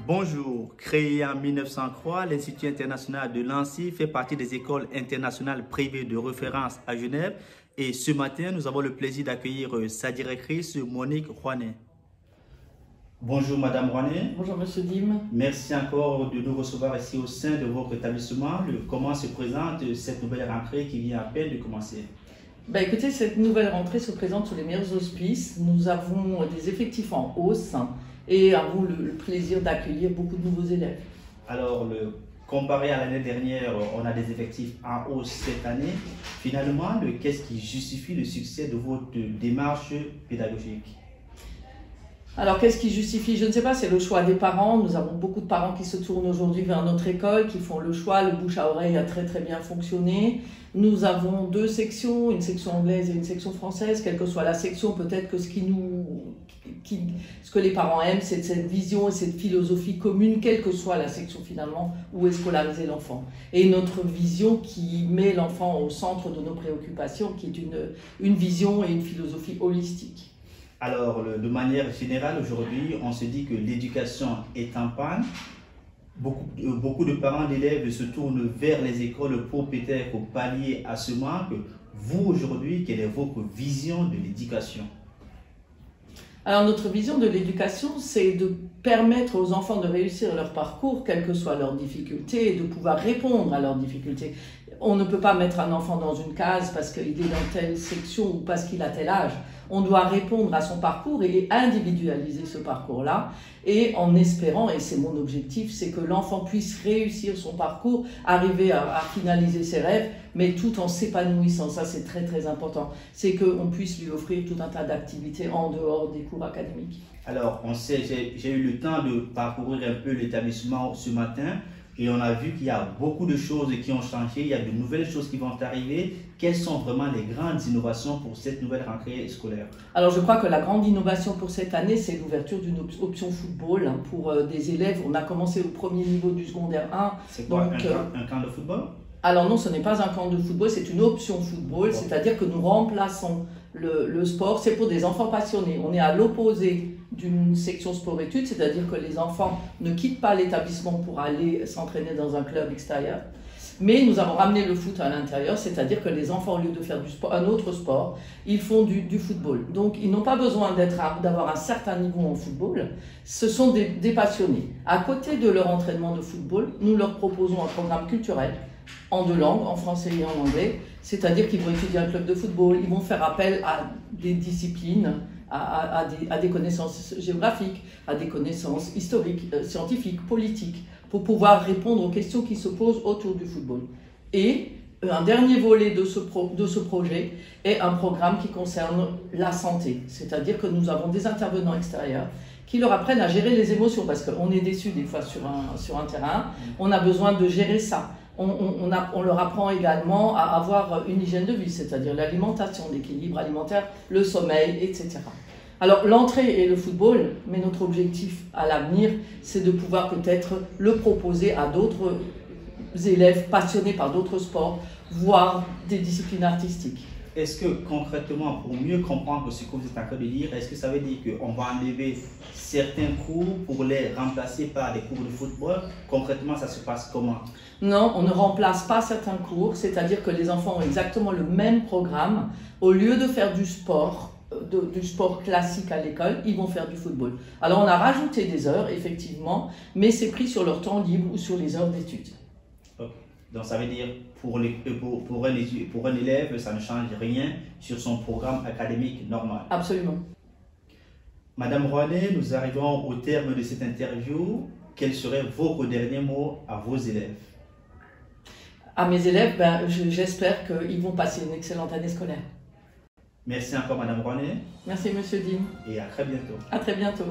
Bonjour, créé en 1903, l'Institut international de Nancy fait partie des écoles internationales privées de référence à Genève. Et ce matin, nous avons le plaisir d'accueillir sa directrice, Monique Rouanet. Bonjour Madame Rouanet. Bonjour Monsieur Dim. Merci encore de nous recevoir ici au sein de votre établissement. Comment se présente cette nouvelle rentrée qui vient à peine de commencer? Écoutez, cette nouvelle rentrée se présente sous les meilleurs auspices. Nous avons des effectifs en hausse et avons le plaisir d'accueillir beaucoup de nouveaux élèves. Alors, comparé à l'année dernière, on a des effectifs en hausse cette année. Finalement, qu'est-ce qui justifie le succès de votre démarche pédagogique? Alors, qu'est-ce qui justifie? Je ne sais pas, c'est le choix des parents. Nous avons beaucoup de parents qui se tournent aujourd'hui vers notre école, qui font le choix. Le bouche à oreille a très très bien fonctionné. Nous avons deux sections, une section anglaise et une section française. Quelle que soit la section, peut-être que ce que les parents aiment, c'est cette vision et cette philosophie commune, quelle que soit la section finalement où est scolarisé l'enfant. Et notre vision qui met l'enfant au centre de nos préoccupations, qui est une vision et une philosophie holistique. Alors, de manière générale, aujourd'hui, on se dit que l'éducation est en panne. Beaucoup de parents d'élèves se tournent vers les écoles pour peut-être pallier à ce manque. Vous, aujourd'hui, quelle est votre vision de l'éducation? Alors, notre vision de l'éducation, c'est de permettre aux enfants de réussir leur parcours, quelles que soient leurs difficultés, et de pouvoir répondre à leurs difficultés. On ne peut pas mettre un enfant dans une case parce qu'il est dans telle section ou parce qu'il a tel âge. On doit répondre à son parcours et individualiser ce parcours-là. Et en espérant, et c'est mon objectif, c'est que l'enfant puisse réussir son parcours, arriver à finaliser ses rêves, mais tout en s'épanouissant. Ça, c'est très très important. C'est qu'on puisse lui offrir tout un tas d'activités en dehors des cours académiques. Alors, on sait, j'ai eu le temps de parcourir un peu l'établissement ce matin. Et on a vu qu'il y a beaucoup de choses qui ont changé, il y a de nouvelles choses qui vont arriver. Quelles sont vraiment les grandes innovations pour cette nouvelle rentrée scolaire? Alors je crois que la grande innovation pour cette année, c'est l'ouverture d'une option football pour des élèves. On a commencé au premier niveau du secondaire 1. C'est quoi, un camp de football? Alors non, ce n'est pas un camp de football, c'est une option football, c'est-à-dire que nous remplaçons le sport. C'est pour des enfants passionnés. On est à l'opposé d'une section sport-études, c'est-à-dire que les enfants ne quittent pas l'établissement pour aller s'entraîner dans un club extérieur. Mais nous avons ramené le foot à l'intérieur, c'est-à-dire que les enfants, au lieu de faire un autre sport, ils font du football. Donc, ils n'ont pas besoin d'avoir un certain niveau en football. Ce sont des passionnés. À côté de leur entraînement de football, nous leur proposons un programme culturel en deux langues, en français et en anglais. C'est-à-dire qu'ils vont étudier un club de football, ils vont faire appel à des disciplines, à des connaissances géographiques, à des connaissances historiques, scientifiques, politiques, pour pouvoir répondre aux questions qui se posent autour du football. Et un dernier volet de ce projet est un programme qui concerne la santé. C'est-à-dire que nous avons des intervenants extérieurs qui leur apprennent à gérer les émotions, parce qu'on est déçu des fois sur un terrain, on a besoin de gérer ça. On leur apprend également à avoir une hygiène de vie, c'est-à-dire l'alimentation, l'équilibre alimentaire, le sommeil, etc. Alors l'entrée est le football, mais notre objectif à l'avenir, c'est de pouvoir peut-être le proposer à d'autres élèves passionnés par d'autres sports, voire des disciplines artistiques. Est-ce que concrètement, pour mieux comprendre ce que vous êtes en train de dire, est-ce que ça veut dire qu'on va enlever certains cours pour les remplacer par des cours de football? Concrètement, ça se passe comment? Non, on ne remplace pas certains cours, c'est-à-dire que les enfants ont exactement le même programme. Au lieu de faire du sport classique à l'école, ils vont faire du football. Alors on a rajouté des heures, effectivement, mais c'est pris sur leur temps libre ou sur les heures d'études. Okay. Donc ça veut dire pour un élève, ça ne change rien sur son programme académique normal. Absolument. Madame Rouanet, nous arrivons au terme de cette interview. Quels seraient vos derniers mots à vos élèves? À mes élèves, j'espère qu'ils vont passer une excellente année scolaire. Merci encore Madame Rouanet. Merci Monsieur Dim. Et à très bientôt. À très bientôt.